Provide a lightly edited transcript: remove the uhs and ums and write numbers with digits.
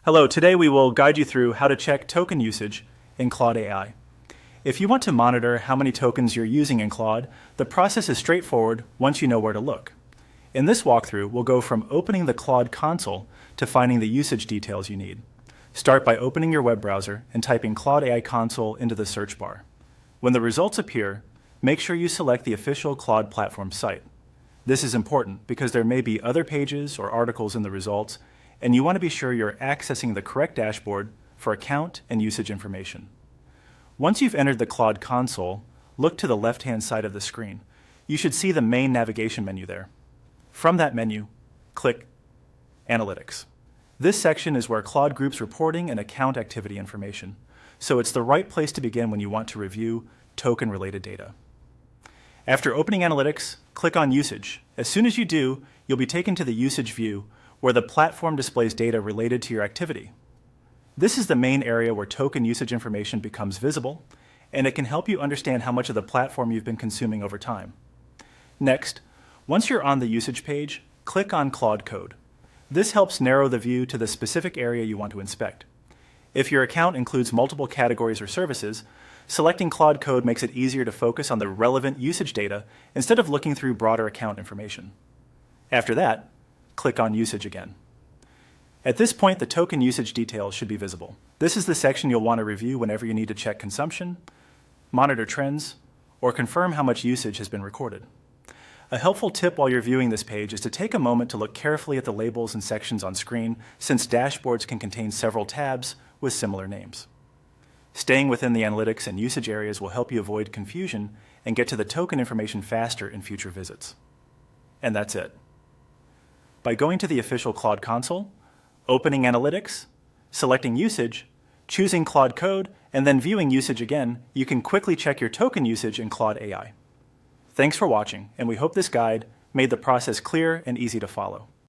Hello, today we will guide you through how to check token usage in Claude AI. If you want to monitor how many tokens you're using in Claude, the process is straightforward once you know where to look. In this walkthrough, we'll go from opening the Claude console to finding the usage details you need. Start by opening your web browser and typing Claude AI console into the search bar. When the results appear, make sure you select the official Claude platform site. This is important because there may be other pages or articles in the results, and you want to be sure you're accessing the correct dashboard for account and usage information. Once you've entered the Claude console, look to the left-hand side of the screen. You should see the main navigation menu there. From that menu, click Analytics. This section is where Claude groups reporting and account activity information, so it's the right place to begin when you want to review token-related data. After opening Analytics, click on Usage. As soon as you do, you'll be taken to the Usage view, where the platform displays data related to your activity. This is the main area where token usage information becomes visible, and it can help you understand how much of the platform you've been consuming over time. Next, once you're on the usage page, click on Claude Code. This helps narrow the view to the specific area you want to inspect. If your account includes multiple categories or services, selecting Claude Code makes it easier to focus on the relevant usage data instead of looking through broader account information. After that, click on Usage again. At this point, the token usage details should be visible. This is the section you'll want to review whenever you need to check consumption, monitor trends, or confirm how much usage has been recorded. A helpful tip while you're viewing this page is to take a moment to look carefully at the labels and sections on screen, since dashboards can contain several tabs with similar names. Staying within the analytics and usage areas will help you avoid confusion and get to the token information faster in future visits. And that's it. By going to the official Claude console, opening Analytics, selecting Usage, choosing Claude Code, and then viewing usage again, you can quickly check your token usage in Claude AI. Thanks for watching, and we hope this guide made the process clear and easy to follow.